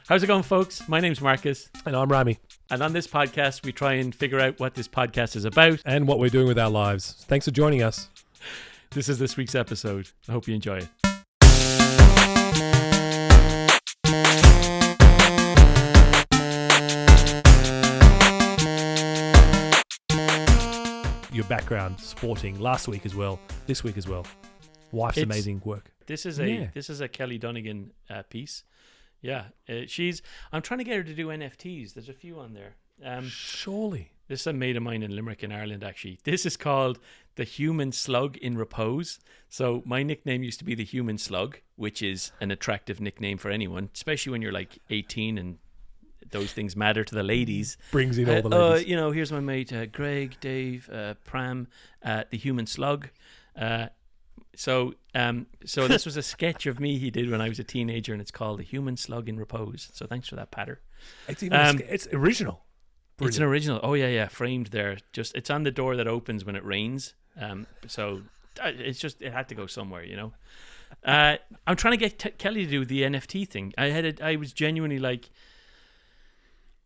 How's it going, folks? My name's Marcus. And I'm Rami. And on this podcast, we try and figure out what this podcast is about. And what we're doing with our lives. Thanks for joining us. This is this week's episode. I hope you enjoy it. Your background sporting last week as well, this week as well. Wife's amazing work. This is a Kelly Dunnigan piece. Yeah, I'm trying to get her to do NFTs. There's a few on there. Surely. This is a mate of mine in Limerick in Ireland, actually. This is called the Human Slug in Repose. So my nickname used to be the Human Slug, which is an attractive nickname for anyone, especially when you're like 18 and those things matter to the ladies. Brings in all the ladies. Here's my mate, Greg, Dave, Pram, the Human Slug. So this was a sketch of me he did when I was a teenager, and it's called The Human Slug in Repose. So thanks for that, Patter. It's even it's original. Brilliant. It's an original. Oh yeah, framed there. It's on the door that opens when it rains. So it had to go somewhere, you know. I'm trying to get Kelly to do the NFT thing. I was genuinely like,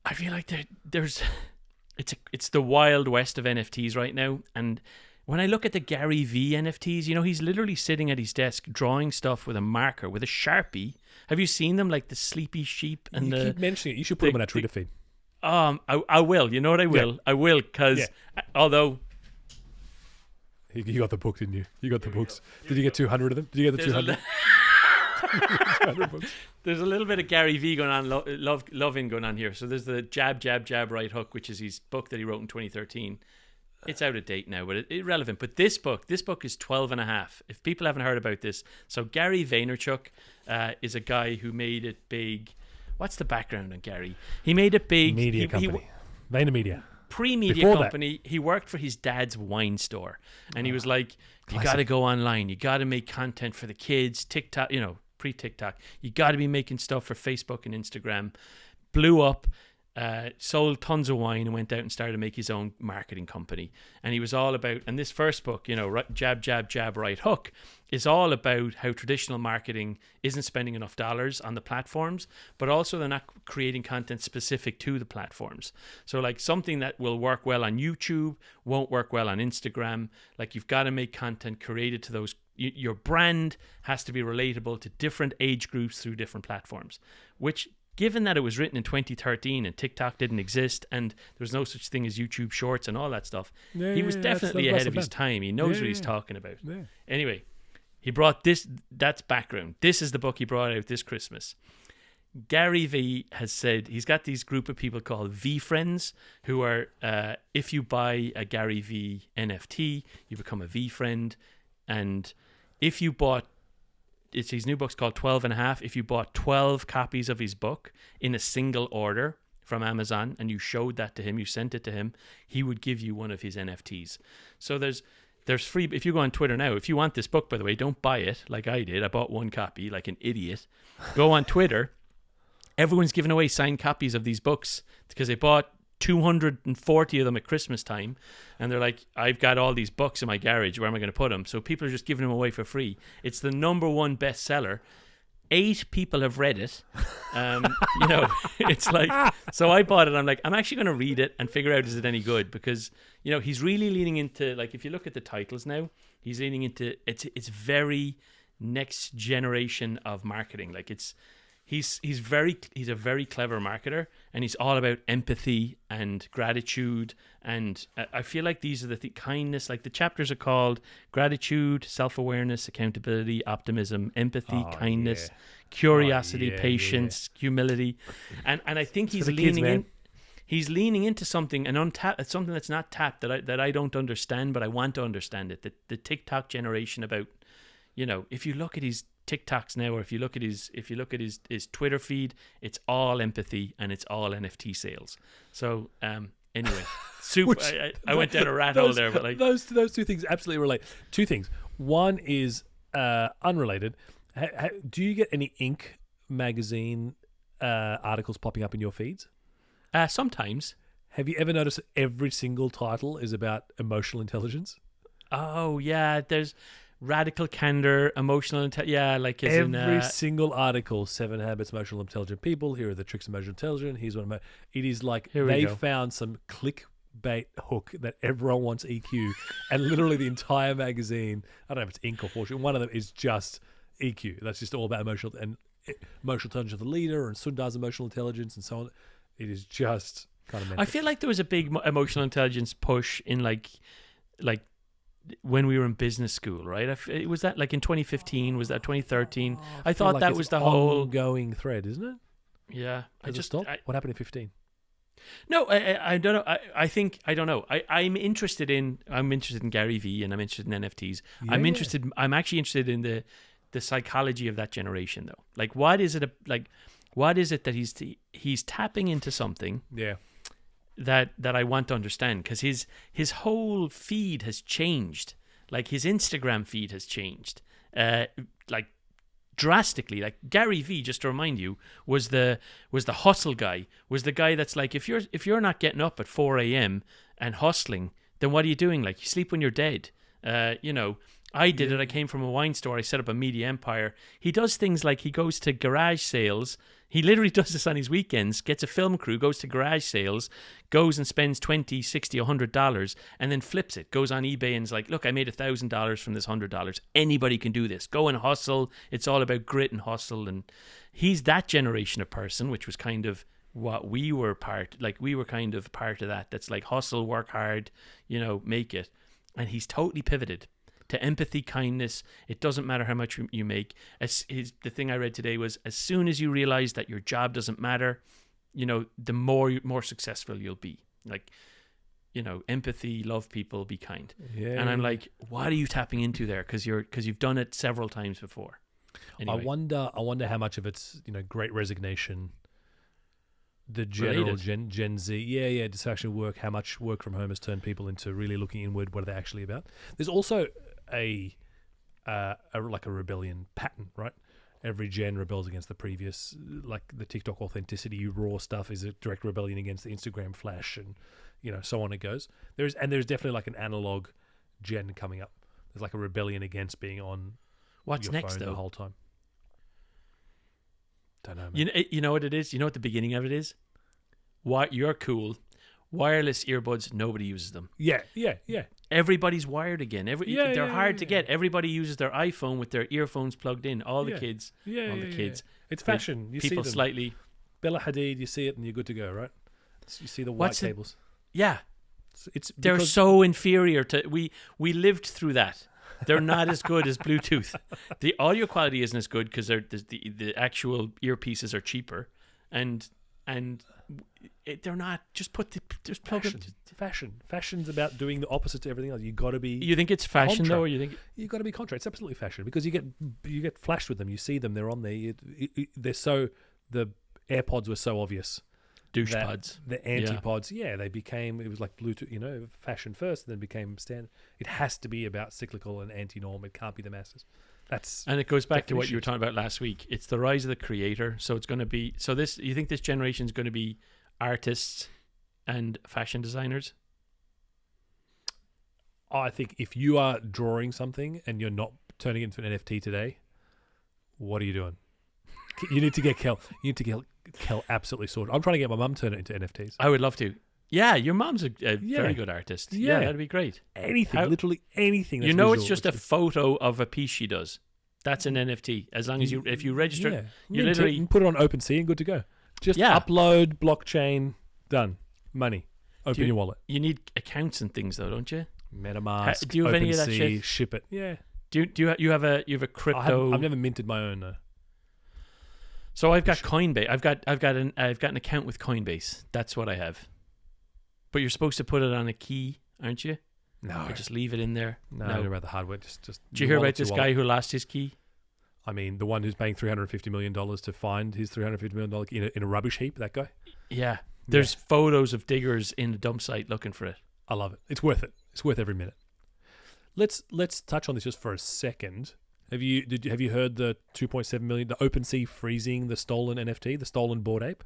I feel like it's the wild west of NFTs right now, and when I look at the Gary V NFTs, you know, he's literally sitting at his desk drawing stuff with a marker, with a Sharpie. Have you seen them, like the sleepy sheep? And you keep mentioning it. You should put them on our Twitter feed. I will. You know what I will? Yeah. I will, because although... You got the book, didn't you? You got the books. Did you get 200 of them? Did you get the 200? 200 books. There's a little bit of Gary V going on, loving going on here. So there's the jab, right hook, which is his book that he wrote in 2013. It's out of date now, but it's irrelevant. But this book is 12 and a half. If people haven't heard about this, so Gary Vaynerchuk is a guy who made it big. What's the background on Gary? He made it big. Media company. VaynerMedia. Pre-media company. He worked for his dad's wine store. And he was like, you got to go online. You got to make content for the kids. TikTok, pre-TikTok. You got to be making stuff for Facebook and Instagram. Blew up. Sold tons of wine and went out and started to make his own marketing company. And he was all about, and this first book, jab, right hook, is all about how traditional marketing isn't spending enough dollars on the platforms, but also they're not creating content specific to the platforms. So like something that will work well on YouTube won't work well on Instagram. Like you've got to make content created to those. Your brand has to be relatable to different age groups through different platforms, which, given that it was written in 2013 and TikTok didn't exist and there was no such thing as YouTube Shorts and all that stuff, he was definitely ahead of his time. He knows what he's talking about. Yeah. Anyway, he brought that's background. This is the book he brought out this Christmas. Gary V has said he's got these group of people called V Friends who are, if you buy a Gary V NFT, you become a V Friend. And if you bought, his new book's called 12 and a half. If you bought 12 copies of his book in a single order from Amazon and you showed that to him, you sent it to him, he would give you one of his NFTs. So there's free. If you go on Twitter now, if you want this book, by the way, don't buy it like I did. I bought one copy like an idiot. Go on Twitter. Everyone's giving away signed copies of these books because they bought 240 of them at Christmas time, and they're like, I've got all these books in my garage, where am I going to put them? So people are just giving them away for free. It's the number one bestseller. 8 people have read it. It's like, so I bought it. I'm like, I'm actually going to read it and figure out, is it any good? Because, he's really leaning into, like, if you look at the titles now, he's leaning into, it's very next generation of marketing. Like he's a very clever marketer, and he's all about empathy and gratitude. And I feel like these are the kindness, like the chapters are called gratitude, self-awareness, accountability, optimism, empathy, kindness, curiosity, patience, humility. And I think he's leaning in. He's leaning into something something that's not tapped, that I don't understand, but I want to understand it. The TikTok generation about, if you look at his TikToks now, or if you look at his Twitter feed, it's all empathy and it's all NFT sales. So anyway, super. I went down a rat hole there, but like those two things absolutely relate. Two things. One is unrelated. Do you get any Inc. magazine articles popping up in your feeds? Sometimes. Have you ever noticed every single title is about emotional intelligence? Oh yeah, there's radical candor, emotional like as every single article, 7 habits of emotional intelligent people. Here are the tricks of emotional intelligence. Here's one of my. It is like they found some clickbait hook that everyone wants EQ, and literally the entire magazine. I don't know if it's Ink or Fortune. One of them is just EQ. That's just all about emotional intelligence of the leader, and Sundar's emotional intelligence, and so on. It is just kind of mental. I feel like there was a big emotional intelligence push in like when we were in business school, right? Was that like in 2015? Was that 2013? I thought that was the whole ongoing thread, isn't it? Yeah. What happened in 15? No, I don't know. I think I don't know. I'm interested in Gary Vee, and I'm interested in NFTs. Yeah, I'm actually interested in the psychology of that generation, though. Like, what is it that he's tapping into something? Yeah. That I want to understand, because his whole feed has changed. Like his Instagram feed has changed, like drastically. Like Gary Vee, just to remind you, was the hustle guy. Was the guy that's like, if you're not getting up at 4 a.m. and hustling, then what are you doing? Like, you sleep when you're dead. I did it. I came from a wine store. I set up a media empire. He does things like he goes to garage sales. He literally does this on his weekends, gets a film crew, goes to garage sales, goes and spends $20, $60, $100, and then flips it, goes on eBay and is like, look, I made $1,000 from this $100. Anybody can do this. Go and hustle. It's all about grit and hustle. And he's that generation of person, which was kind of what we were kind of part of that. That's like hustle, work hard, make it. And he's totally pivoted to empathy, kindness. It doesn't matter how much you make. The thing I read today was, as soon as you realize that your job doesn't matter, the more successful you'll be. Like, empathy, love people, be kind. Yeah. And I'm like, what are you tapping into there? Because you've done it several times before. Anyway. I wonder how much of it's Great Resignation, the general Gen Z, dissatisfaction work, how much work from home has turned people into really looking inward. What are they actually about? There's also a rebellion pattern, right? Every gen rebels against the previous, like the TikTok authenticity, raw stuff is a direct rebellion against the Instagram flash, and so on it goes. There's definitely like an analog gen coming up. There's like a rebellion against being on what's next though the whole time. Don't know, man. You know what it is? You know what the beginning of it is? What you're cool. Wireless earbuds, nobody uses them. Yeah. Everybody's wired again. They're hard to get. Everybody uses their iPhone with their earphones plugged in. All the kids. Kids. It's fashion. You people see them. Slightly. Bella Hadid, you see it and you're good to go, right? You see the white cables. Yeah. They're so inferior to... We lived through that. They're not as good as Bluetooth. The audio quality isn't as good because the actual earpieces are cheaper, and they're not. Just plug fashion. Fashion's about doing the opposite to everything else. You got to be. You think it's fashion though, or you think you got to be contra? It's absolutely fashion because you get flashed with them. You see them. They're on there. They're so the AirPods were so obvious. Douche pods. The anti-pods, they became, it was like Bluetooth, fashion first, and then became standard. It has to be about cyclical and anti-norm. It can't be the masses. And it goes back to what you were talking about last week. It's the rise of the creator. So it's going to be, you think this generation is going to be artists and fashion designers? I think if you are drawing something and you're not turning it into an NFT today, what are you doing? You need to get Kel. Kel absolutely sorted. I'm trying to get my mum to turn it into NFTs. I would love to. Yeah, your mom's a very good artist. Yeah, that'd be great. Anything, literally anything. That's visual, it's just a photo of a piece she does. That's an NFT. As long as if you register, you literally can put it on OpenSea and good to go. Just upload, blockchain, done. Money. Open your wallet. You need accounts and things though, don't you? MetaMask. Do you have any of that shit? Ship it. Yeah. Do you have a crypto? I've never minted my own though. So I've got Coinbase. I've got an account with Coinbase. That's what I have. But you're supposed to put it on a key, aren't you? No. Or just leave it in there. No. I don't know about the hardware. Just. Did you hear about this guy who lost his key? I mean, the one who's paying $350 million to find his $350 million in a rubbish heap. That guy. Yeah. There's photos of diggers in the dump site looking for it. I love it. It's worth it. It's worth every minute. Let's touch on this just for a second. Have you heard the 2.7 million, the OpenSea freezing the stolen NFT, the stolen Bored Ape?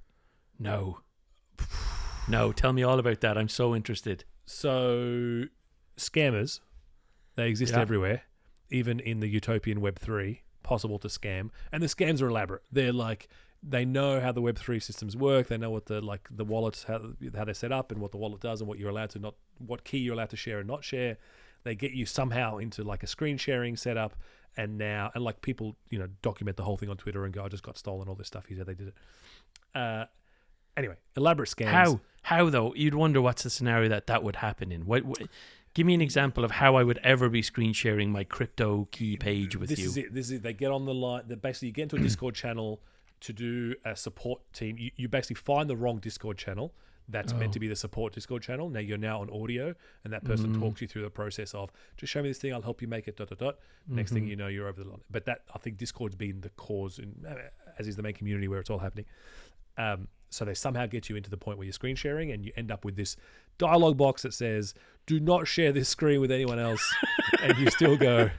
No. No, tell me all about that. I'm so interested. So, scammers, they exist everywhere. even in the utopian Web3, possible to scam. And the scams are elaborate. They're like, they know how the Web3 systems work. They know what the wallets, how they're set up and what the wallet does and what you're allowed to what key you're allowed to share and not share. They get you somehow into like a screen sharing setup. And like people, document the whole thing on Twitter and go, I just got stolen, all this stuff. He said they did it. Anyway, elaborate scams. How though? You'd wonder what's the scenario that would happen in. What give me an example of how I would ever be screen sharing my crypto key page with you. This is it. They get on the line. Basically, you get into a Discord channel to do a support team. You basically find the wrong Discord channel that's meant to be the support Discord channel. Now you're now on audio, and that person talks you through the process of just show me this thing, I'll help you make it. ... Next thing you know, you're over the line. But that, I think Discord's been the cause, as is the main community where it's all happening. So they somehow get you into the point where you're screen sharing, and you end up with this dialogue box that says, "Do not share this screen with anyone else," and you still go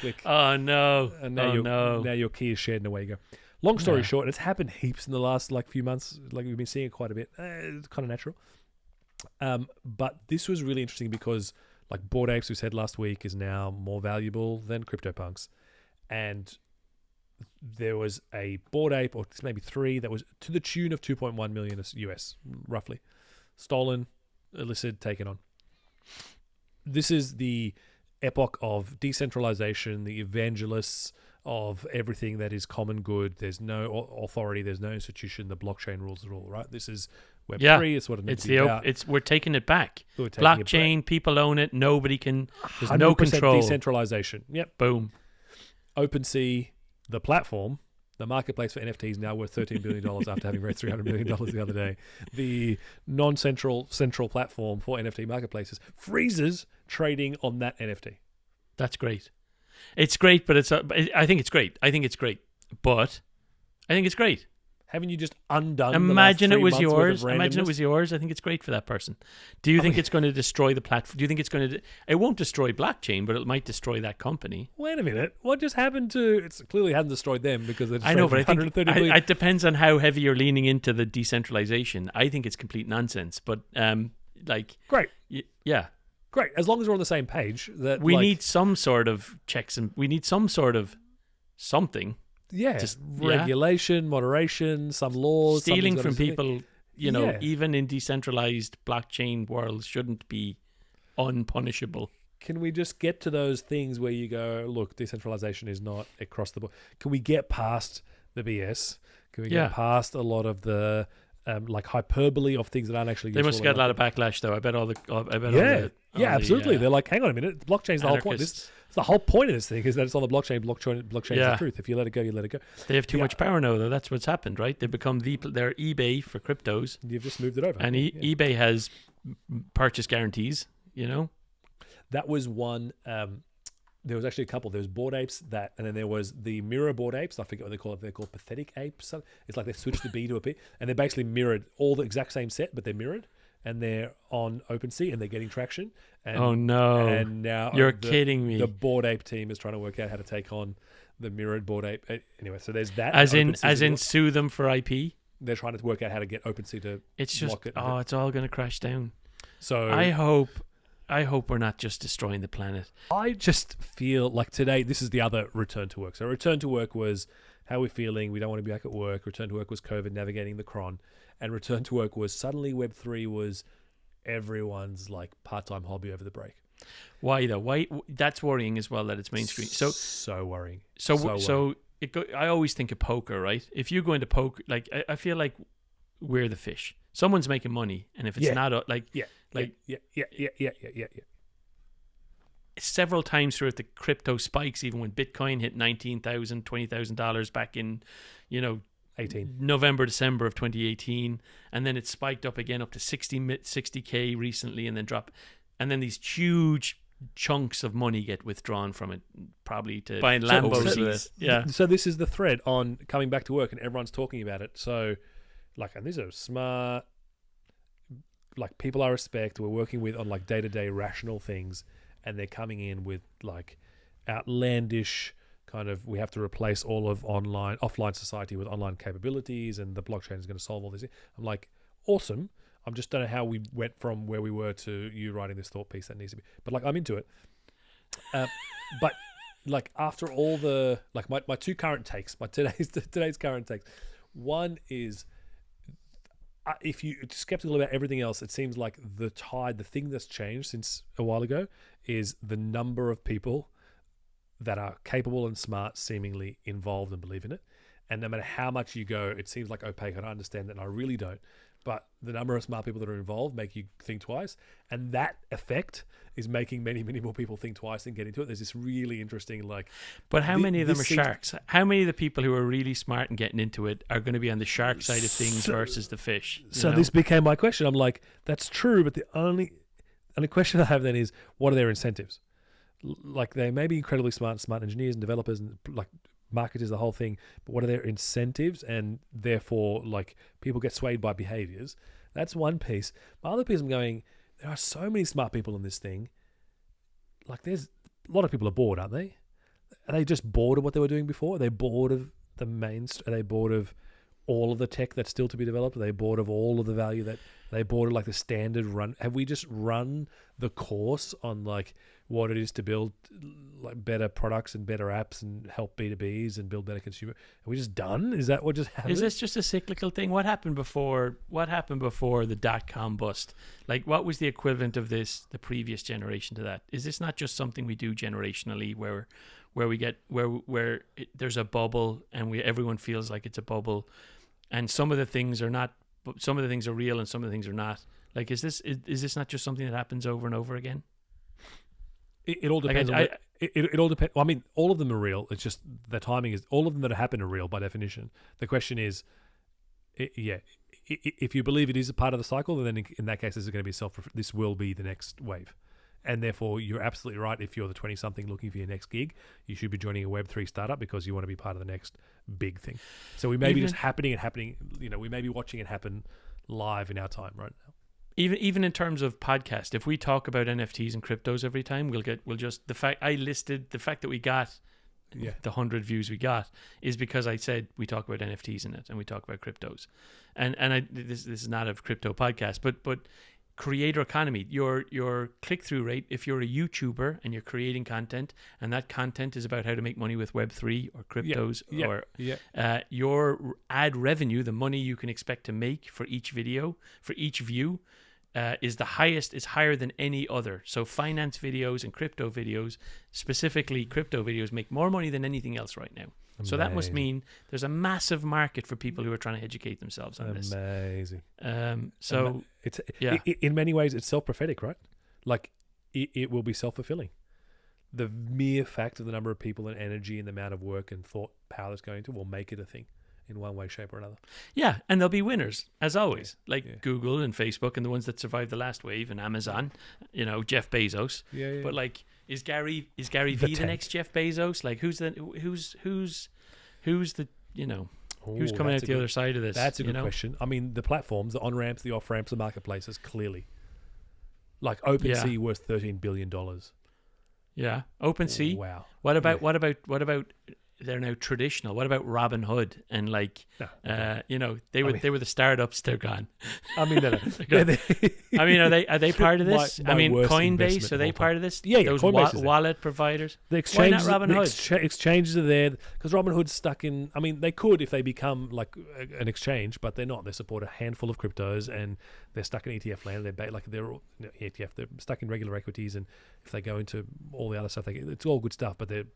click. Oh no! And now your key is shared, and away you go. Long story short, it's happened heaps in the last few months. Like we've been seeing it quite a bit. It's kind of natural. But this was really interesting because like Bored Apes, we said last week, is now more valuable than CryptoPunks. And there was a Bored Ape, or maybe 3, that was to the tune of 2.1 million US, roughly. Stolen, illicit, taken on. This is the epoch of decentralization, the evangelists of everything that is common good. There's no authority, there's no institution. The blockchain rules it all, right? This is Web3. It's what it's meant to be about. We're taking it back. Blockchain, people own it. Nobody can. There's no control. Decentralization. Yep. Boom. OpenSea, the platform, the marketplace for NFTs, now worth $13 billion after having raised $300 million the other day. The central platform for NFT marketplaces freezes trading on that NFT. That's great. It's great, but I think it's great. I think it's great, but I think it's great. Haven't you just undone? Imagine it was yours. Imagine it was yours. I think it's great for that person. Do you think it's going to destroy the platform? Do you think it's going to? It won't destroy blockchain, but it might destroy that company. Wait a minute. What just happened to? It's clearly hasn't destroyed them because I know, but I think it depends on how heavy you're leaning into the decentralization. I think it's complete nonsense. But great. Yeah. Great, as long as we're on the same page. That we need some sort of checks and we need some sort of something. Yeah, just regulation, moderation, some laws. Stealing from people, even in decentralized blockchain worlds, shouldn't be unpunishable. Can we just get to those things where you go, look, decentralization is not across the board? Can we get past the BS? Can we get past a lot of the hyperbole of things that aren't actually useful? They must get a lot of backlash, though. I bet all the absolutely. They're like, hang on a minute, blockchain's the whole point. It's the whole point of this thing is that it's on the blockchain. Blockchain is the truth. If you let it go, you let it go. They have too much power now, though. That's what's happened, right? They've become their eBay for cryptos. You've just moved it over. And eBay has purchase guarantees, That was one. There was actually a couple. There was Bored Apes and then there was the mirror Bored Apes. I forget what they call it. They're called pathetic apes. It's like they switched the B to a P, and they're basically mirrored, all the exact same set, but they're mirrored, and they're on OpenSea and they're getting traction. And, oh no! And now you're kidding me. The Bored Ape team is trying to work out how to take on the mirrored Bored Ape. Anyway, so there's that. As in sue them for IP. They're trying to work out how to get OpenSea to. It's just block it. It's all going to crash down. So I hope we're not just destroying the planet. I just feel like today, this is the other return to work. So return to work was how we're feeling. We don't want to be back at work. Return to work was COVID, navigating the cron. And return to work was suddenly Web3 was everyone's part-time hobby over the break. Why though? Why? That's worrying as well that it's mainstream. So worrying. I always think of poker, right? If you go into poker, I feel like we're the fish. Someone's making money, and if it's not several times throughout the crypto spikes, even when Bitcoin hit $19,000, $20,000 back in, 18 November, December of 2018, and then it spiked up again up to 60K recently, and then dropped, and then these huge chunks of money get withdrawn from it, probably to buying Lambos. So this is the thread on coming back to work, and everyone's talking about it. So, and these are smart. People I respect, we're working with on day-to-day rational things, and they're coming in with outlandish kind of, we have to replace all of offline society with online capabilities, and the blockchain is going to solve all this. I'm like, awesome. I just don't know how we went from where we were to you writing this thought piece that needs to be, but I'm into it. But like after all the like my two current takes, my today's current takes. One is if you're skeptical about everything else, it seems like the thing that's changed since a while ago is the number of people that are capable and smart, seemingly involved and believe in it. And no matter how much you go, it seems like opaque. I understand that, and I really don't. But the number of smart people that are involved make you think twice. And that effect is making many, many more people think twice and get into it. There's this really interesting, like... But how many of them are sharks? How many of the people who are really smart and getting into it are going to be on the shark side of things versus the fish? So this became my question. I'm like, that's true, but the only question I have then is, what are their incentives? Like, they may be incredibly smart engineers and developers and like marketers, the whole thing, but what are their incentives? And therefore, like, people get swayed by behaviors. That's one piece. My other piece, I'm going, there are so many smart people in this thing. Like, there's a lot of people are bored, aren't they? Are they just bored of what they were doing before? Are they bored of the are they bored of all of the tech that's still to be developed? Are they bored of all of the value that they bored of, like the standard run? Have we just run the course on like what it is to build like better products and better apps and help B2Bs and build better consumer? Are we just done? Is that what just happened? Is this just a cyclical thing? What happened before the .com bust? Like, what was the equivalent of the previous generation to that? Is this not just something we do generationally where there's a bubble and everyone feels like it's a bubble, and some of the things are not, some of the things are real and some of the things are not? Like, is this not just something that happens over and over again? It all depends. It all depends. Well, I mean, all of them are real. It's just the timing is. All of them that happen are real by definition. The question is, if you believe it is a part of the cycle, then in that case, this is going to be this will be the next wave, and therefore you're absolutely right. If you're the 20-something looking for your next gig, you should be joining a Web3 startup because you want to be part of the next big thing. So we may be just happening. You know, we may be watching it happen live in our time right now. Even in terms of podcast, if we talk about NFTs and cryptos every time, the fact that we got the 100 views we got is because I said we talk about NFTs in it and we talk about cryptos, and this is not a crypto podcast, but creator economy, your click-through rate, if you're a YouTuber and you're creating content and that content is about how to make money with Web3 or cryptos your ad revenue, the money you can expect to make for each video, for each view, is higher than any other. So finance videos and crypto videos, specifically crypto videos, make more money than anything else right now. Amazing. So that must mean there's a massive market for people who are trying to educate themselves on this. Amazing. In many ways, it's self-prophetic, right? Like, it will be self-fulfilling. The mere fact of the number of people and energy and the amount of work and thought power that's going to will make it a thing in one way, shape, or another. Yeah, and there'll be winners, as always, Google and Facebook and the ones that survived the last wave, and Amazon, Jeff Bezos. Yeah. But like, is Gary V the next Jeff Bezos? Like, who's the who's coming out the other side of this? That's a good question. I mean, the platforms, the on-ramps, the off-ramps, the marketplaces, clearly. Like OpenSea worth $13 billion. Yeah, OpenSea. Wow. What about they're now traditional? What about Robinhood and they were the startups? They're gone. I mean, are they part of this? Coinbase, are they part of this? Yeah, those wallet providers. The exchanges, why not Robinhood? The exchanges are there because Robinhood's stuck in. I mean, they could if they become like an exchange, but they're not. They support a handful of cryptos and they're stuck in ETF land. They're ETF. They're stuck in regular equities, and if they go into all the other stuff, it's all good stuff, but they're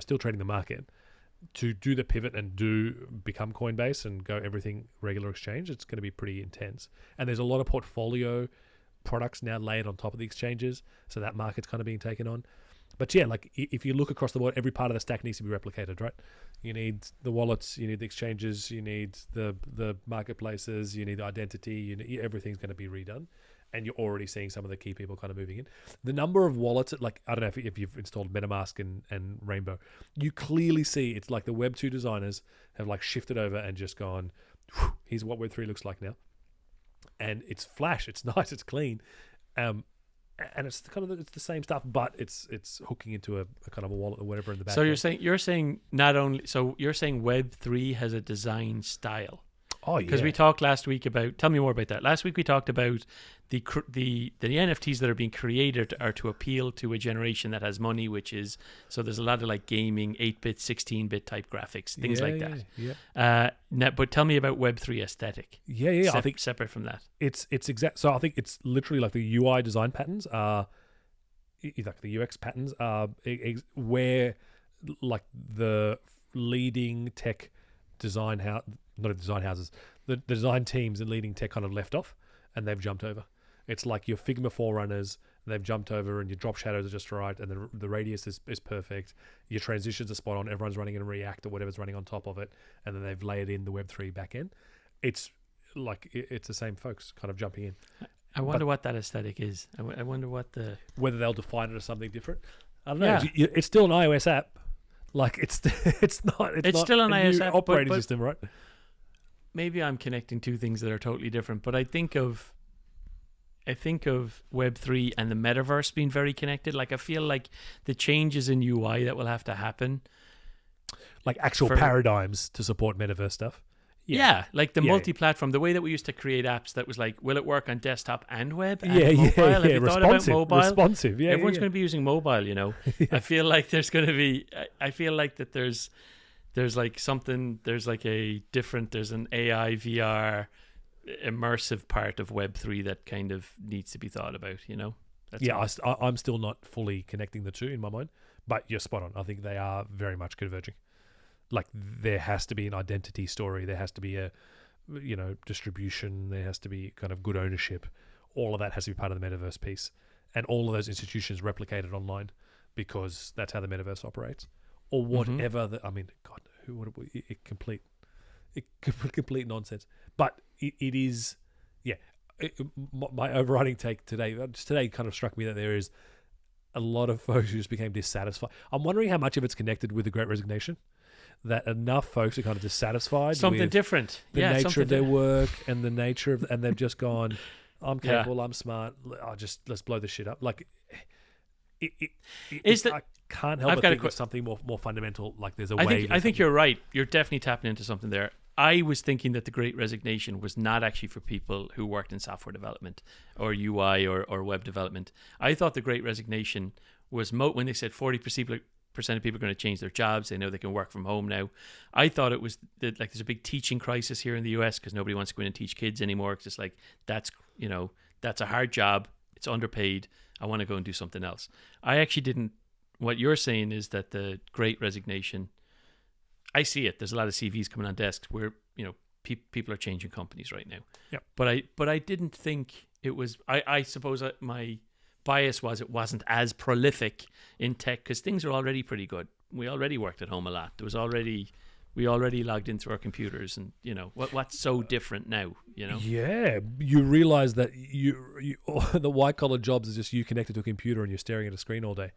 still trading the market. To do the pivot and become Coinbase and go everything regular exchange, it's going to be pretty intense. And there's a lot of portfolio products now laid on top of the exchanges, so that market's kind of being taken on. But yeah, like if you look across the board, every part of the stack needs to be replicated, right? You need the wallets, you need the exchanges, you need the marketplaces, you need the identity, everything's going to be redone. And you're already seeing some of the key people kind of moving in. The number of wallets, like, I don't know if you've installed MetaMask and Rainbow, you clearly see it's like the Web2 designers have like shifted over and just gone, here's what Web3 looks like now. And it's flash, it's nice, it's clean. And it's kind of it's the same stuff, but it's hooking into a kind of a wallet or whatever in the back. So you're saying Web3 has a design style. Oh, yeah. Because we talked last week about. Tell me more about that. Last week we talked about the NFTs that are being created are to appeal to a generation that has money, which is so there's a lot of like gaming, 8-bit, 16-bit type graphics, things like that. Yeah. But tell me about Web3 aesthetic. Yeah. I think separate from that. It's exact. So I think it's literally like the UI design patterns are like the UX patterns are where like the leading tech design not design houses, the design teams and leading tech kind of left off, and they've jumped over. It's like your Figma forerunners, they've jumped over, and your drop shadows are just right, and the radius is perfect. Your transitions are spot on. Everyone's running in React or whatever's running on top of it, and then they've layered in the Web3 backend. It's like it's the same folks kind of jumping in. I wonder what that aesthetic is. I wonder whether they'll define it as something different. I don't know. Yeah. It's still an iOS app. Like it's not still an iOS app, operating system, right? Maybe I'm connecting two things that are totally different, but I think of Web3 and the metaverse being very connected. Like I feel like the changes in UI that will have to happen, like actual paradigms to support metaverse stuff. Yeah, like the multi-platform, the way that we used to create apps that was like, will it work on desktop and web and mobile? Have you thought about mobile? Responsive, yeah. Everyone's going to be using mobile, you know. I feel like there's going to be, I feel like that there's like something, there's like there's an AI, VR, immersive part of Web3 that kind of needs to be thought about, you know. I'm still not fully connecting the two in my mind, but you're spot on. I think they are very much converging. Like there has to be an identity story. There has to be a, distribution. There has to be kind of good ownership. All of that has to be part of the metaverse piece, and all of those institutions replicated online because that's how the metaverse operates, or whatever. God, who would it complete nonsense. But it is, my overriding take today kind of struck me that there is a lot of folks who just became dissatisfied. I'm wondering how much of it's connected with the Great Resignation. That enough folks are kind of dissatisfied something with different, the nature of their work and the nature of, and they've just gone, I'm capable, I'm smart. Let's blow this shit up. Like, I can't help but think there's something more fundamental. Like there's a way. I think you're right. You're definitely tapping into something there. I was thinking that the Great Resignation was not actually for people who worked in software development or UI or web development. I thought the Great Resignation was when they said 40% of people are going to change their jobs. They know they can work from home now. I thought it was that like there's a big teaching crisis here in the US because nobody wants to go in and teach kids anymore. It's just like that's a hard job. It's underpaid. I want to go and do something else. I actually didn't. What you're saying is that the Great Resignation, I see it. There's a lot of CVs coming on desks where people are changing companies right now. Yeah. But I didn't think it was. I suppose my bias was it wasn't as prolific in tech because things are already pretty good. We already worked at home a lot. We already logged in through our computers, and what's so different now? Yeah, you realize that you the white collar jobs is just you connected to a computer and you're staring at a screen all day,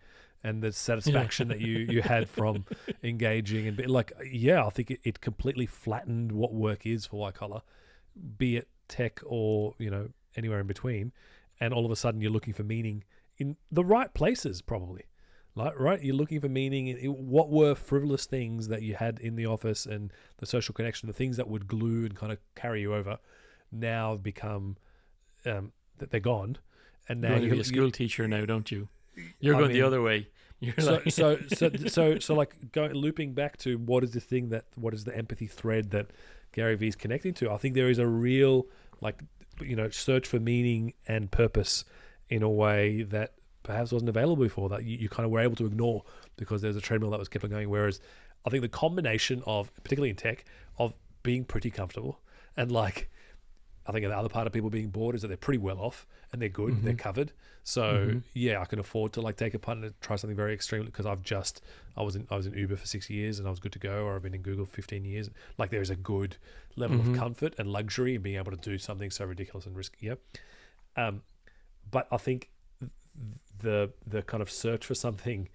and the satisfaction that you had from engaging and I think it completely flattened what work is for white collar, be it tech or anywhere in between. And all of a sudden, you're looking for meaning in the right places, probably. Right? You're looking for meaning in what were frivolous things that you had in the office and the social connection, the things that would glue and kind of carry you over, now have become that they're gone. And now you're a school teacher now, don't you? You're going the other way. So looping back to what is the empathy thread that Gary Vee is connecting to? I think there is a real search for meaning and purpose in a way that perhaps wasn't available before, that you kind of were able to ignore because there's a treadmill that was kept on going. Whereas I think the combination of, particularly in tech, of being pretty comfortable and I think the other part of people being bored is that they're pretty well off and they're good, they're covered. So I can afford to take a punt and try something very extreme because I was in Uber for 6 years and I was good to go, or I've been in Google for 15 years. Like there's a good level of comfort and luxury in being able to do something so ridiculous and risky. Yeah. But I think the kind of search for something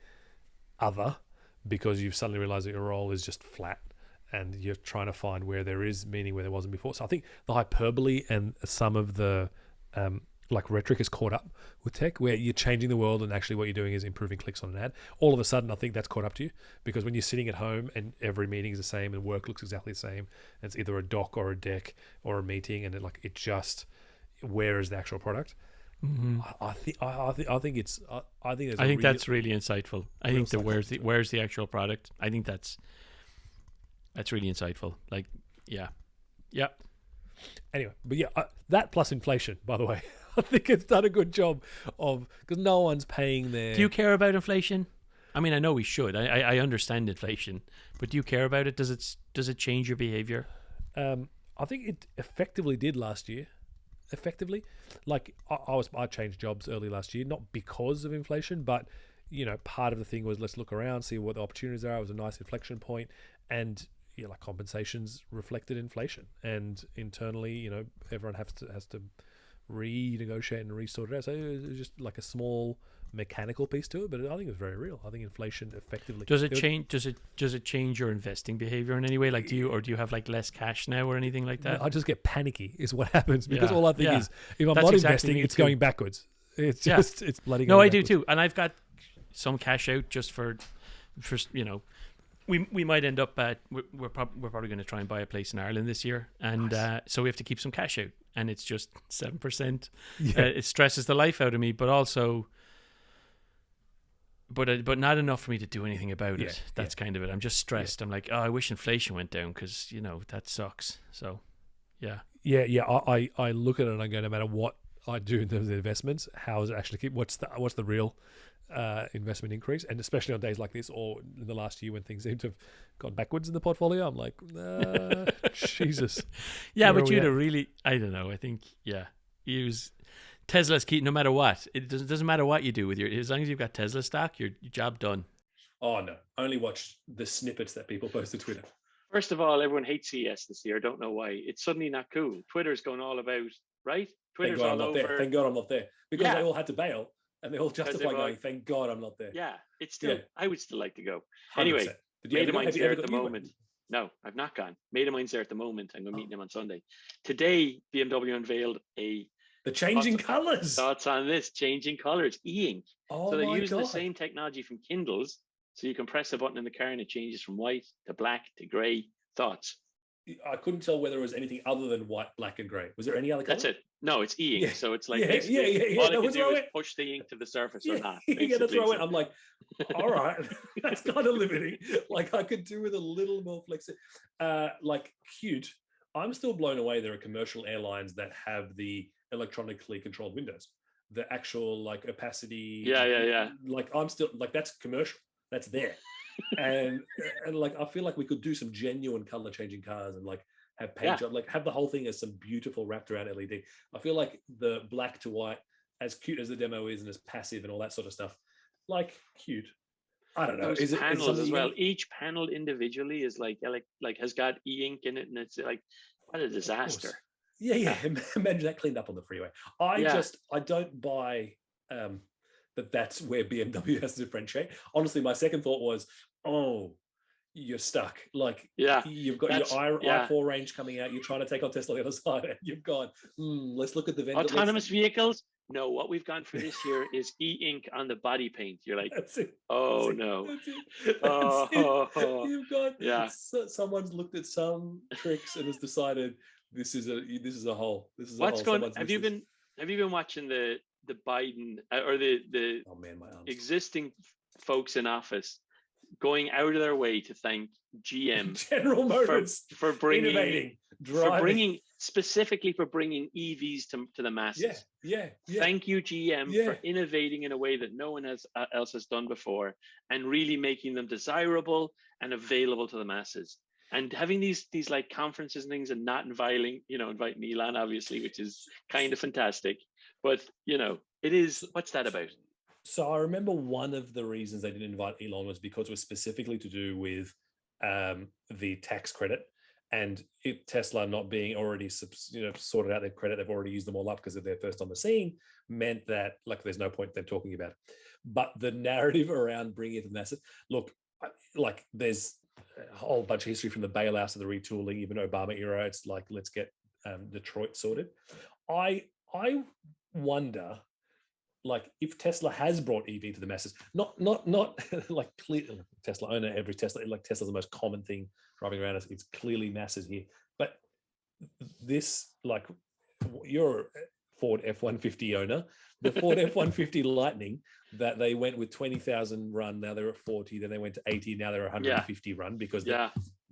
other, because you've suddenly realized that your role is just flat and you're trying to find where there is meaning where there wasn't before. So I think the hyperbole and some of the like rhetoric is caught up with tech, where you're changing the world and actually what you're doing is improving clicks on an ad. All of a sudden, I think that's caught up to you, because when you're sitting at home and every meeting is the same and work looks exactly the same, and it's either a doc or a deck or a meeting, and it just, where is the actual product? Mm-hmm. I think that's really insightful. I think where's the actual product? I think that's really insightful. Like, yeah. Anyway, but yeah, that plus inflation, by the way, I think it's done a good job of, because no one's paying their. Do you care about inflation? I mean, I know we should. I understand inflation, but do you care about it? Does it change your behavior? I think it effectively did last year. Effectively, like I changed jobs early last year, not because of inflation, but part of the thing was, let's look around, see what the opportunities are. It was a nice inflection point, and like compensations reflected inflation, and internally, everyone has to renegotiate and resort it out. So it was just like a small mechanical piece to it, but I think it was very real. I think inflation effectively does it change your investing behavior in any way? Like, do you have like less cash now or anything like that? I just get panicky is what happens, because all I think is, if I'm not investing, it's going backwards. It's just it's bloody. No, I do too, and I've got some cash out just for we might end up at we're probably going to try and buy a place in Ireland this year, and so we have to keep some cash out, and it's just 7%. It stresses the life out of me, but also. But not enough for me to do anything about it. That's kind of it. I'm just stressed. I'm like, I wish inflation went down, because that sucks. So, yeah. I look at it and I go, no matter what I do in terms of investments, how is it actually keep? What's the real investment increase? And especially on days like this, or in the last year when things seem to have gone backwards in the portfolio, I'm like, Jesus. Yeah, but you'd have really, I don't know. I think, use. Tesla's key, no matter what. It doesn't matter what you do with as long as you've got Tesla stock, your job done. Oh no, only watch the snippets that people post to Twitter. First of all, everyone hates CES this year. I don't know why. It's suddenly not cool. Twitter's going all about, right? Twitter's all over. Thank God I'm not there, because they all had to bail, and they all justify going, thank God I'm not there. Yeah, it's still. I would still like to go. 100%. Anyway, mate of mine's there at the moment. No, I've not gone. Mate of mine's there at the moment. I'm going to meet him on Sunday. Today, BMW unveiled the changing colors. Thoughts on this? Changing colors, e-ink. Oh, so they're using the same technology from Kindles. So you can press a button in the car and it changes from white to black to grey. Thoughts? I couldn't tell whether it was anything other than white, black, and grey. Was there any other color? That's it. No, it's e-ink. Yeah. So it's like all it can do is push the ink to the surface or not. That's right. I'm like, all right, that's kind of limiting. Like, I could do with a little more flexibility. Like, cute. I'm still blown away. There are commercial airlines that have the electronically controlled windows, the actual like opacity. Yeah. Like, I'm still like, that's commercial. That's there. and like, I feel like we could do some genuine color changing cars and like have paint job, like have the whole thing as some beautiful wrapped around LED. I feel like the black to white, as cute as the demo is and as passive and all that sort of stuff, like cute. I don't know. Those panels as well. Each panel individually is like has got e-ink in it, and it's like, what a disaster. Yeah. Imagine that cleaned up on the freeway. I don't buy that that's where BMW has to differentiate. Honestly, my second thought was, you're stuck. Like, you've got your i4 range coming out. You're trying to take on Tesla on the other side, and you've gone, let's look at the vendor. Autonomous vehicles? No, what we've gone for this year is e-ink on the body paint. You're like, no. You've got, someone's looked at some tricks and has decided this is a hole. What's going? Have you been watching the Biden or the existing folks in office going out of their way to thank GM, General Motors, for bringing specifically for bringing EVs to the masses. Yeah. Thank you, GM, for innovating in a way that no one else has done before, and really making them desirable and available to the masses. And having these like conferences and things, and not inviting Elon, obviously, which is kind of fantastic. But it is. What's that about? So I remember one of the reasons they didn't invite Elon was because it was specifically to do with the tax credit, and Tesla not being already sorted out their credit. They've already used them all up because they're first on the scene, meant that like there's no point them talking about it. But the narrative around bringing it to the masses, look, like there's a whole bunch of history from the bailouts to the retooling, even Obama era. It's like, let's get Detroit sorted. I I wonder, like, if Tesla has brought EV to the masses, not like clear Tesla owner, every Tesla, like Tesla's the most common thing driving around us. It's clearly masses here, but this, like, you're Ford F-150 owner, the Ford F-150 Lightning that they went with 20,000 run, now they're at 40, then they went to 80, now they're 150 run, because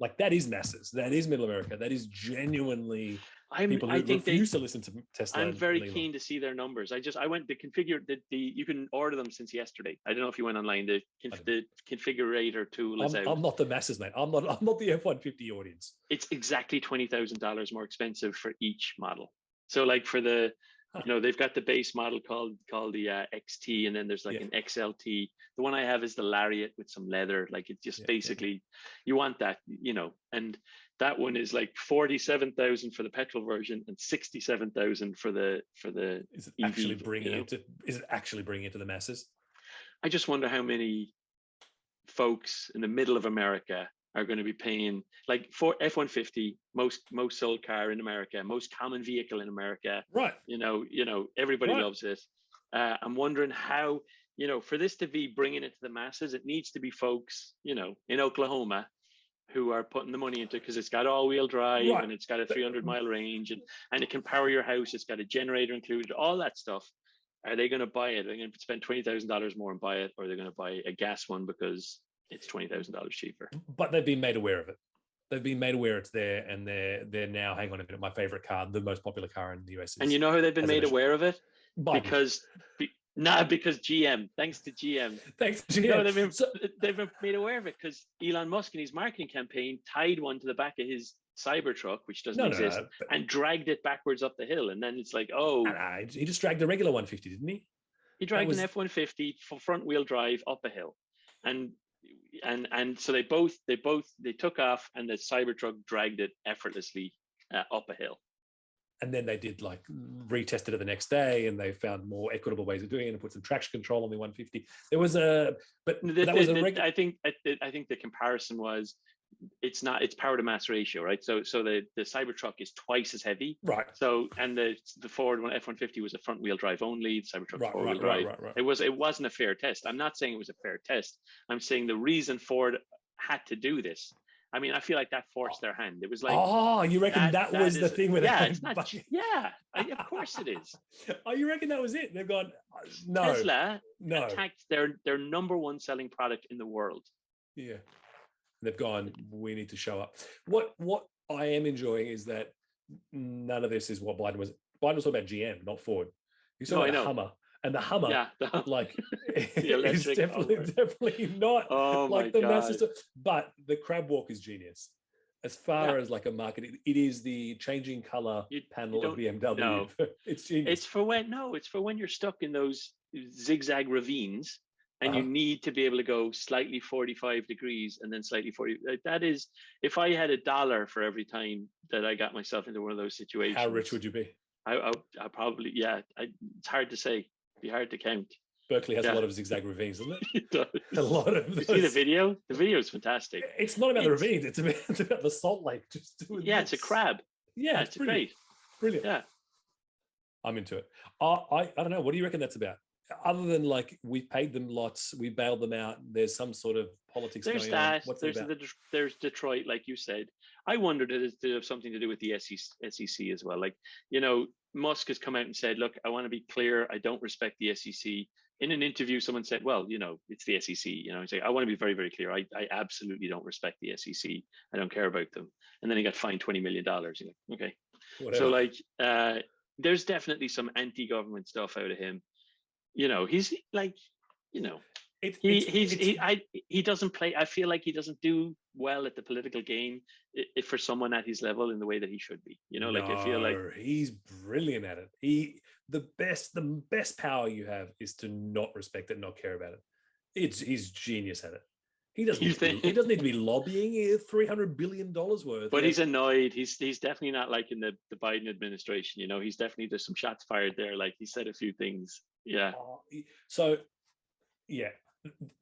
like, that is masses, that is middle America, that is genuinely people who refuse to listen to Tesla. I'm very keen to see their numbers. I went to configure you can order them since yesterday. I don't know if you went online. The configurator tool is out. I'm not the masses, mate. I'm not the F-150 audience. It's exactly $20,000 more expensive for each model. So, like, for the they've got the base model called the XT, and then there's like an XLT. The one I have is the Lariat with some leather. Like, it's just basically you want that, and that one is like 47,000 for the petrol version and 67,000 for the Is it actually bringing it to the masses? I just wonder how many folks in the middle of America are going to be paying, like, for F-150, most sold car in America, most common vehicle in America. Right. Everybody loves it. I'm wondering how, for this to be bringing it to the masses, it needs to be folks, in Oklahoma who are putting the money into it, because it's got all-wheel drive and it's got a 300-mile range, and it can power your house. It's got a generator included, all that stuff. Are they going to buy it? Are they going to spend $20,000 more and buy it, or are they going to buy a gas one because it's $20,000 cheaper? But they've been made aware of it. They've been made aware it's there, and they're now, hang on a minute, my favorite car, the most popular car in the US. And you know how they've been made aware of it? Biden. Because GM. Thanks to GM. Thanks to GM. They've been made aware of it because Elon Musk in his marketing campaign tied one to the back of his Cybertruck, which doesn't exist, and dragged it backwards up the hill. And then it's like, he just dragged a regular 150, didn't he? He dragged an F-150 for front wheel drive up a hill, and so they took off, and the Cybertruck dragged it effortlessly up a hill. And then they did, like, retested it the next day, and they found more equitable ways of doing it and put some traction control on the 150. There was I think the comparison was, it's power to mass ratio, right? So the Cybertruck is twice as heavy, right? So, and the Ford F-150 was a front wheel drive only. The Cybertruck four wheel drive. Right. It wasn't a fair test. I'm not saying it was a fair test. I'm saying the reason Ford had to do this. I mean, I feel like that forced their hand. It was like, you reckon that was the thing with it's not. Of course it is. You reckon that was it? They've gone, no. Tesla attacked their number one selling product in the world. Yeah. They've gone, we need to show up. What I am enjoying is that none of this is what Biden was. Biden was talking about GM, not Ford. He's talking about Hummer. And the Hummer, like, is definitely not like the massive. But the crab walk is genius. As far as like a marketing, it is the changing color panel of BMW. No. It's genius. It's for when you're stuck in those zigzag ravines, and you need to be able to go slightly 45 degrees and then slightly 40. That is, if I had $1 for every time that I got myself into one of those situations. How rich would you be? I probably, it's hard to say. Be hard to count. Berkeley has a lot of zigzag ravines, doesn't it? It does. A lot of those. You see the video? The video is fantastic. It's not about the ravines. It's about the salt lake. It's a crab. Yeah, it's great. Brilliant. Yeah. I'm into it. I don't know. What do you reckon that's about? Other than, like, we paid them lots, we bailed them out. There's some sort of politics going on. What's it about? There's Detroit, like you said. I wondered if it have something to do with the SEC as well. Like, Musk has come out and said, look, I want to be clear. I don't respect the SEC. In an interview, someone said, well, it's the SEC. He's like, I want to be very, very clear. I absolutely don't respect the SEC. I don't care about them. And then he got fined $20 million. You're like, okay. Whatever. So, like, there's definitely some anti-government stuff out of him. He's like, he doesn't play. I feel like he doesn't do well at the political game if for someone at his level in the way that he should be. I feel like he's brilliant at it. The best power you have is to not respect it, not care about it. He's genius at it. He doesn't need to be lobbying $300 billion worth. But he's annoyed. He's definitely not like in the Biden administration. He's definitely, there's some shots fired there. Like, he said a few things. Yeah. So, yeah,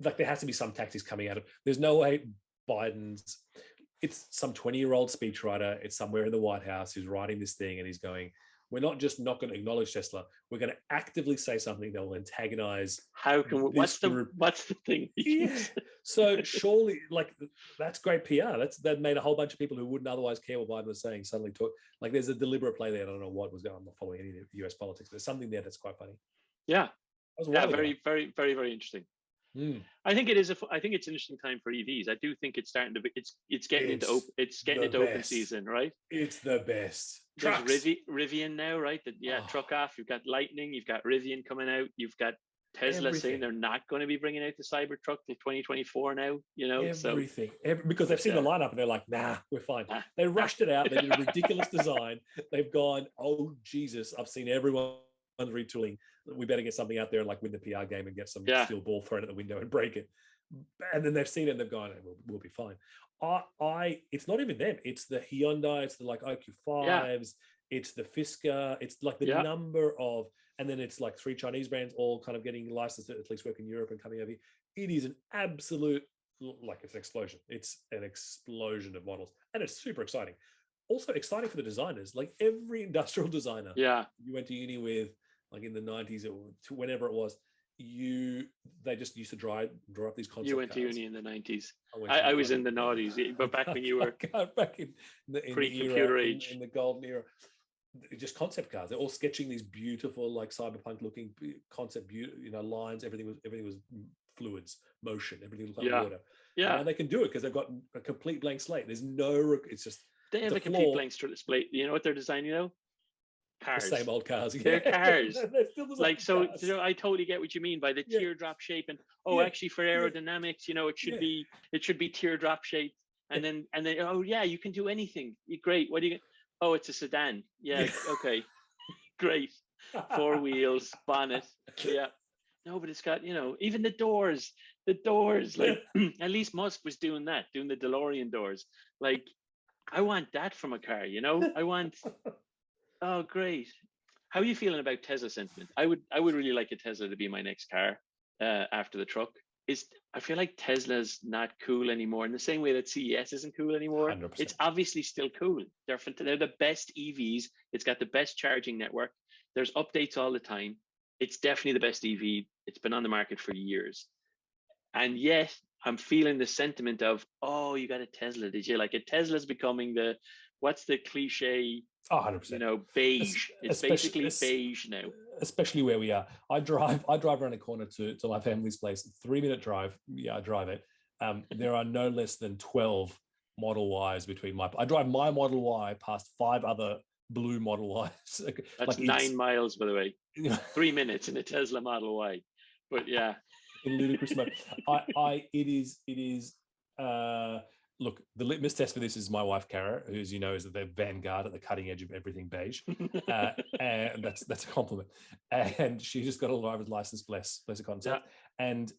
like, there has to be some tactics coming out of. There's no way it's some 20-year-old speechwriter. It's somewhere in the White House who's writing this thing, and he's going, we're not just not going to acknowledge Tesla. We're going to actively say something that will antagonize. How can we, what's the thing? Yeah. So surely, like, that's great PR. That made a whole bunch of people who wouldn't otherwise care what Biden was saying suddenly talk. Like, there's a deliberate play there. I don't know what was going on. I'm not following any of the US politics. There's something there that's quite funny. Yeah. Very, very, very, very interesting. I think it is. I think it's an interesting time for EVs. I do think it's starting to be. It's getting into open season, right? It's the best. There's Rivian now, right? Truck off. You've got Lightning. You've got Rivian coming out. You've got Tesla saying they're not going to be bringing out the Cybertruck till 2024 now. You know, because they've seen the lineup and they're like, nah, we're fine. They rushed it out. They did a ridiculous design. They've gone, oh Jesus, I've seen everyone retooling. We better get something out there and like win the PR game and get some steel ball thrown at the window and break it. And then they've seen it and they've gone, we'll be fine. It's not even them. It's the Hyundai. It's the like IQ5s. It's the Fisker. It's like the number of, and then it's like 3 Chinese brands all kind of getting licensed to at least work in Europe and coming over here. It is an absolute, like, it's an explosion. It's an explosion of models, and it's super exciting. Also exciting for the designers. Like, every industrial designer you went to uni with, like in the 90s or whenever it was, they just used to draw up these concept. You went cars. to uni in the 90s. I was in the 90s, but back when you were back in the pre-computer age, in the golden era. Just concept cars. They're all sketching these beautiful, like, cyberpunk looking concept, lines. Everything was fluids, motion. Everything looked like water. And they can do it because they've got a complete blank slate. There's no. It's just they have a complete blank slate. You know what they're designing now? Cars. The same old cars. They're cars. They're still the like so, cars. so I totally get what you mean by the teardrop shape, and actually for aerodynamics, it should be teardrop shaped, and then you can do anything. Great. What do you? Oh, it's a sedan. Yeah. Okay. Great. 4 wheels, bonnet. Yeah. No, but it's got, even the doors, like at least Musk was doing that, doing the DeLorean doors. Like, I want that from a car, I want. Oh, great. How are you feeling about Tesla sentiment? I would really like a Tesla to be my next car after the truck. I feel like Tesla's not cool anymore in the same way that CES isn't cool anymore. 100%. It's obviously still cool. They're the best EVs. It's got the best charging network. There's updates all the time. It's definitely the best EV. It's been on the market for years. And yet I'm feeling the sentiment of, oh, you got a Tesla, did you? Like, a Tesla's becoming what's the cliche? 100%. Beige. It's basically beige now. Especially where we are. I drive around a corner to my family's place. 3-minute drive. Yeah, I drive it. There are no less than 12 Model Ys between I drive my Model Y past 5 other blue Model Ys. That's like 9 miles, by the way. 3 minutes in a Tesla Model Y. But yeah. In ludicrous mode. It is look, the litmus test for this is my wife, Kara, who, as you know, is the vanguard at the cutting edge of everything beige. And that's a compliment. And she just got a driver's license, bless her concept. Yeah. And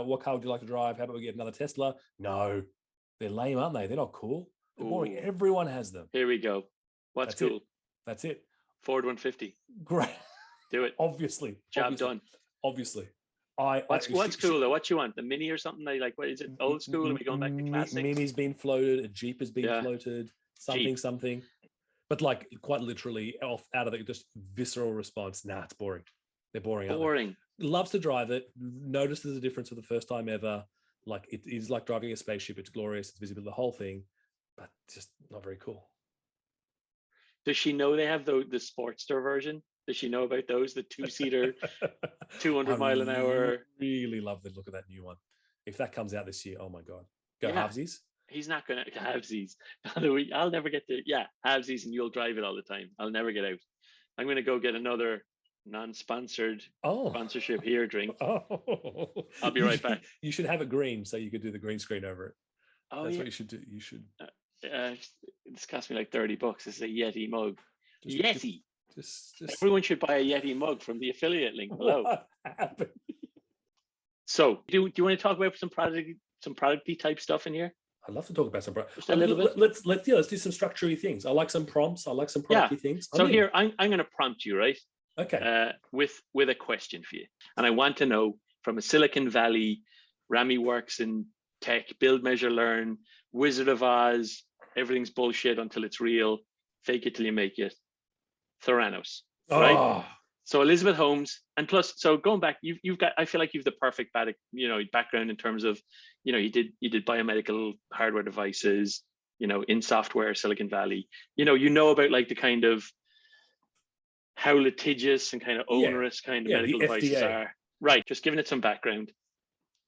what car would you like to drive? How about we get another Tesla? No, they're lame, aren't they? They're not cool. They're boring. Everyone has them. Here we go. What's cool? That's it. Ford 150. Great. Do it. Obviously. Job done. Obviously. What's cool though? What you want? The Mini or something? Like what is it? Old school? Are we going back to classic? Mini's been floated. A Jeep has been floated. Something. But like, quite literally out of the just visceral response. Nah, it's boring. They're boring. Boring. Loves to drive it. Notices the difference for the first time ever. Like, it is like driving a spaceship. It's glorious. It's visible, the whole thing, but just not very cool. Does she know they have the Sportster version? Does she know about those? The 2-seater, 200 mile an hour. Really love the look of that new one. If that comes out this year, oh my God. Halvesies? He's not going to halvesies. I'll never get to, halvesies, and you'll drive it all the time. I'll never get out. I'm going to go get another non-sponsored sponsorship here drink. I'll be right back. You should have it green so you could do the green screen over it. That's what you should do. You should. This cost me like $30. It's a Yeti mug. Yeti. Just everyone should buy a Yeti mug from the affiliate link below. What happened? So, do you want to talk about some product-y type stuff in here? I'd love to talk about some product. Just a little bit. Let's do some structure-y things. I like some prompts. I like some product-y things. Here, I'm going to prompt you, right? Okay. With a question for you, and I want to know, from a Silicon Valley, Rami works in tech, build, measure, learn, Wizard of Oz, everything's bullshit until it's real, fake it till you make it. Theranos, right? Oh, So Elizabeth Holmes, and plus, so going back, you've got, I feel like you've the perfect background in terms of, you did biomedical hardware devices, in software, Silicon Valley, you know about like the kind of how litigious and kind of onerous kind of medical the devices FDA. are. Right. Just giving it some background.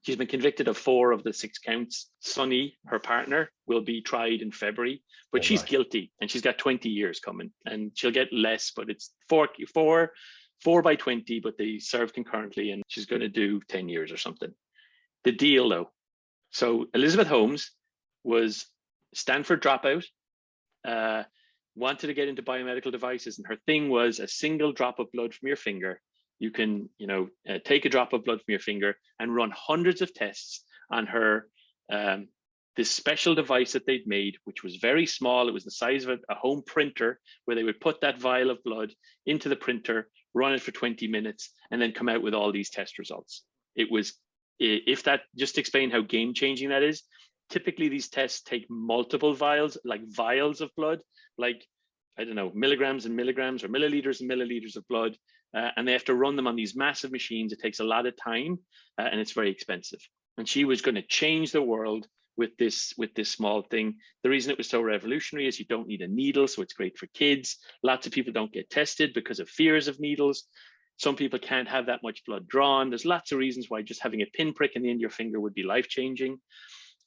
She's been convicted of 4 of the 6 counts. Sonny, her partner, will be tried in February, but she's guilty, and she's got 20 years coming, and she'll get less, but it's 4 by 20, but they serve concurrently, and she's going to do 10 years or something. The deal, though. So Elizabeth Holmes was Stanford dropout, wanted to get into biomedical devices, and her thing was a single drop of blood from your finger. You can, take a drop of blood from your finger and run hundreds of tests on her, this special device that they'd made, which was very small. It was the size of a home printer, where they would put that vial of blood into the printer, run it for 20 minutes, and then come out with all these test results. It was, if that, just to explain how game changing that is, typically these tests take multiple vials, like vials of blood, like, I don't know, milligrams and milligrams or milliliters and milliliters of blood. And they have to run them on these massive machines. It takes a lot of time, and it's very expensive. And she was going to change the world with this small thing. The reason it was so revolutionary is you don't need a needle, so it's great for kids. Lots of people don't get tested because of fears of needles. Some people can't have that much blood drawn. There's lots of reasons why just having a pinprick in the end of your finger would be life-changing.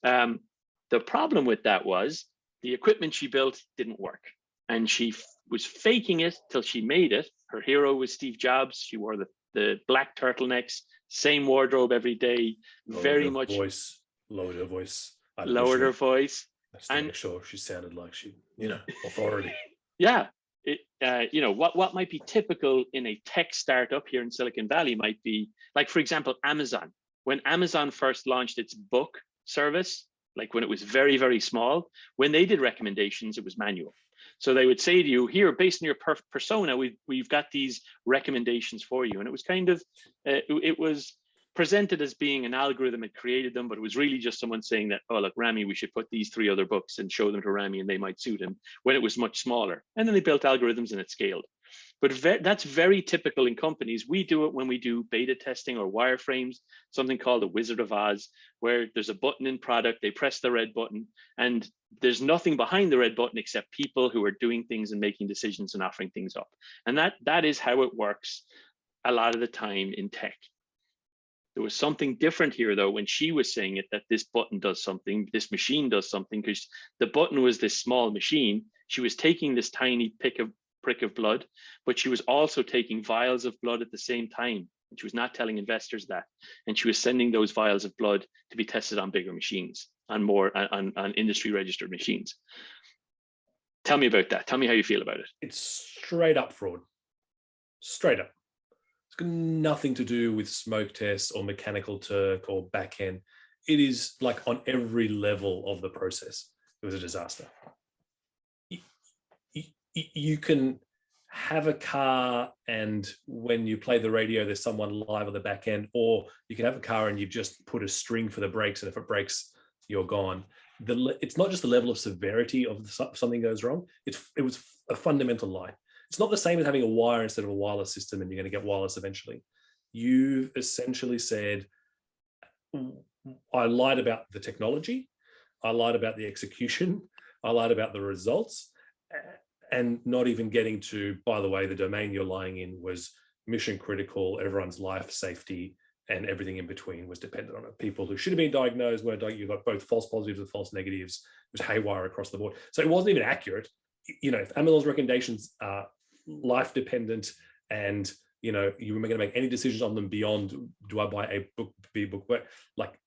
The problem with that was the equipment she built didn't work, and she was faking it till she made it. Her hero was Steve Jobs. She wore the black turtlenecks, same wardrobe every day, lowered her voice. Lowered her voice. Just to make sure she sounded like she, authority. Yeah. What might be typical in a tech startup here in Silicon Valley might be, like, for example, Amazon. When Amazon first launched its book service, like when it was very, very small, when they did recommendations, it was manual. So they would say to you, here, based on your persona, we've got these recommendations for you. And it was kind of, it was presented as being an algorithm had created them, but it was really just someone saying that, oh, look, Rami, we should put these 3 other books and show them to Rami and they might suit him, when it was much smaller. And then they built algorithms and it scaled. But that's very typical in companies. We do it when we do beta testing or wireframes, something called the Wizard of Oz, where there's a button in product, they press the red button, and there's nothing behind the red button except people who are doing things and making decisions and offering things up. And that is how it works a lot of the time in tech. There was something different here, though, when she was saying it, that this button does something, this machine does something, because the button was this small machine. She was taking this tiny prick of blood, but she was also taking vials of blood at the same time. And she was not telling investors that. And she was sending those vials of blood to be tested on bigger machines, on industry registered machines. Tell me about that. Tell me how you feel about it. It's straight up fraud. Straight up. It's got nothing to do with smoke tests or mechanical Turk or back end. It is like on every level of the process. It was a disaster. You can have a car, and when you play the radio, there's someone live on the back end, or you can have a car and you've just put a string for the brakes, and if it breaks, you're gone. It's not just the level of severity of something goes wrong. It was a fundamental lie. It's not the same as having a wire instead of a wireless system, and you're going to get wireless eventually. You've essentially said, I lied about the technology, I lied about the execution, I lied about the results, and not even getting to, by the way, the domain you're lying in was mission critical, everyone's life, safety, and everything in between was dependent on it. People who should have been diagnosed weren't diagnosed. You got both false positives and false negatives. It was haywire across the board. So it wasn't even accurate. If Amazon's recommendations are life dependent, and you were going to make any decisions on them beyond, do I buy a book, B book, like,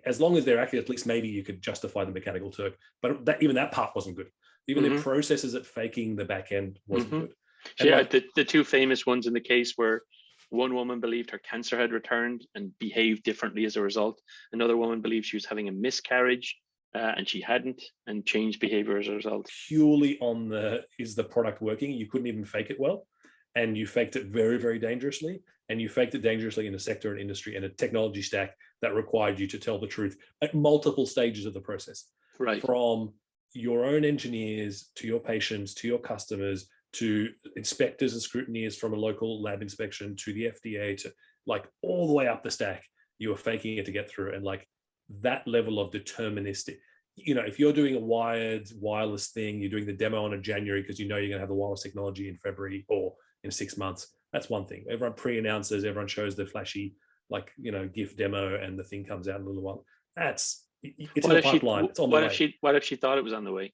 as long as they're accurate, at least maybe you could justify the mechanical Turk. But even that part wasn't good. Even the processes at faking the back end wasn't good. And yeah, the 2 famous ones in the case were, one woman believed her cancer had returned and behaved differently as a result. Another woman believed she was having a miscarriage and she hadn't, and changed behavior as a result. Purely on is the product working? You couldn't even fake it well. And you faked it very, very dangerously. And you faked it dangerously in a sector and industry and a technology stack that required you to tell the truth at multiple stages of the process. Right. From your own engineers to your patients, to your customers, to inspectors and scrutineers from a local lab inspection to the FDA to like all the way up the stack. You were faking it to get through, and like that level of deterministic. If you're doing a wired wireless thing, you're doing the demo on a January because you know you're going to have the wireless technology in February or in 6 months. That's one thing. Everyone pre-announces, everyone shows the flashy, GIF demo, and the thing comes out in a little while. It's in the pipeline. It's on the way. What if she thought it was on the way?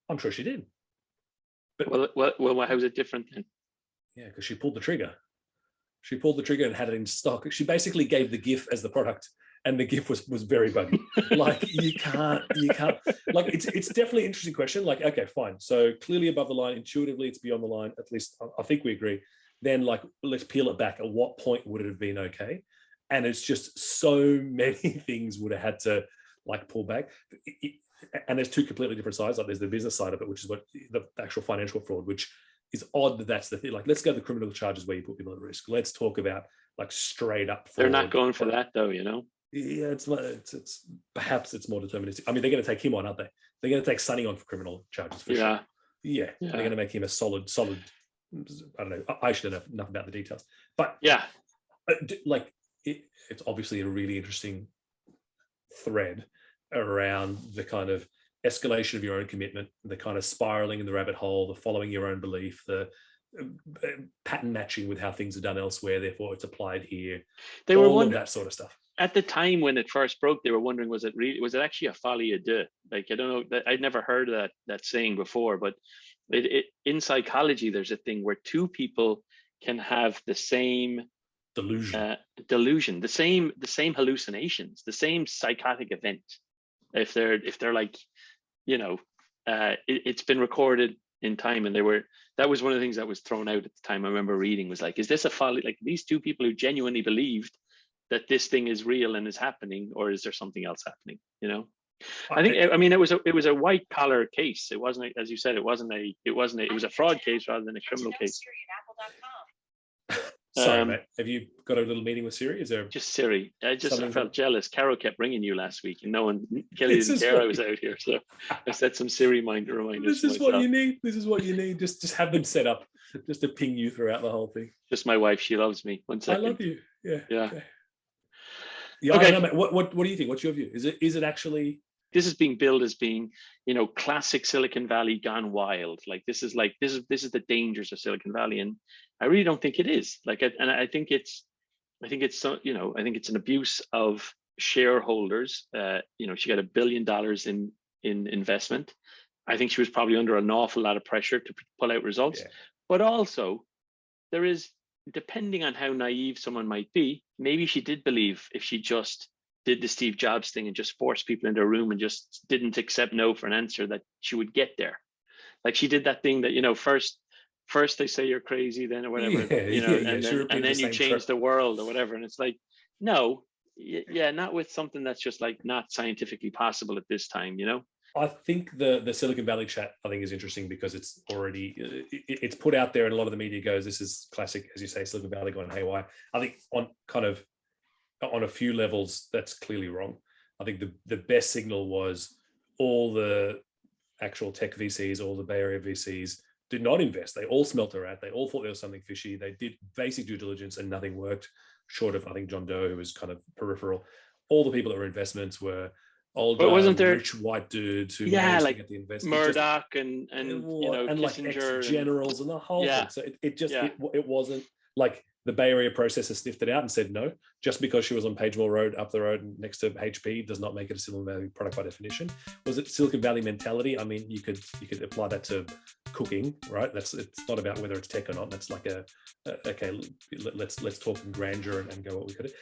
I'm sure she did. But well, how is it different then? Yeah, because she pulled the trigger. She pulled the trigger and had it in stock. She basically gave the GIF as the product, and the GIF was very buggy. you can't. It's definitely an interesting question. Okay, fine. So clearly above the line, intuitively it's beyond the line. At least I think we agree. Then let's peel it back. At what point would it have been okay? And it's just so many things would have had to pull back. And there's two completely different sides. There's the business side of it, which is what the actual financial fraud, which is odd that's the thing. Let's go to the criminal charges where you put people at risk. Let's talk about straight up fraud. They're not going for that though, Yeah, it's perhaps it's more deterministic. I mean, they're going to take him on, aren't they? They're going to take Sonny on for criminal charges for sure. Yeah. They're going to make him a solid. I don't know. I should know enough about the details, but it's obviously a really interesting thread around the kind of escalation of your own commitment, the kind of spiraling in the rabbit hole, the following your own belief, the pattern matching with how things are done elsewhere, therefore it's applied here. They were all of that sort of stuff. At the time when it first broke, they were wondering, was it actually a folie à deux? I don't know, I'd never heard that saying before, but in psychology, there's a thing where two people can have the same delusion, the same hallucinations, the same psychotic event. If they're it's been recorded in time, and that was one of the things that was thrown out at the time. I remember reading was is this a folly? These two people who genuinely believed that this thing is real and is happening, or is there something else happening? It was a white collar case. It wasn't, as you said, it was a fraud case rather than a criminal case. Sorry, mate. Have you got a little meeting with Siri? Is there just Siri? I felt jealous. Carol kept ringing you last week, and Kelly didn't care I was out here, so I set some Siri reminders. This is what you need. This is what you need. Just have them set up, just to ping you throughout the whole thing. Just my wife. She loves me. 1 second. I love you. Yeah. Okay. Yeah. Okay. I don't know, mate. What do you think? What's your view? Is it actually? This is being billed as being, classic Silicon Valley gone wild. This is the dangers of Silicon Valley, and I really don't think it is. I think it's an abuse of shareholders. She got $1 billion in investment. I think she was probably under an awful lot of pressure to pull out results. Yeah. But also, there is, depending on how naive someone might be, maybe she did believe if she just did the Steve Jobs thing and just forced people into a room and just didn't accept no for an answer, that she would get there. She did that thing that, first they say you're crazy, then or whatever, and then you change the world or whatever. And it's no, not with something that's just not scientifically possible at this time, I think the Silicon Valley chat, I think, is interesting because it's already, it's put out there and a lot of the media goes, this is classic, as you say, Silicon Valley going haywire. I think on a few levels, that's clearly wrong. I think the best signal was all the actual tech VCs, all the Bay Area VCs did not invest. They all smelt a rat. They all thought there was something fishy. They did basic due diligence and nothing worked, short of, I think, John Doe, who was kind of peripheral. All the people that were investments were old, rich white dudes who managed to get the investment. Murdoch and Kissinger, ex-generals and the whole thing. So it wasn't the Bay Area processor sniffed it out and said no. Just because she was on Pagemore Road, up the road next to HP, does not make it a Silicon Valley product by definition. Was it Silicon Valley mentality? I mean, you could apply that to cooking, right? It's not about whether it's tech or not. That's okay, let's talk in grandeur and go what we could do.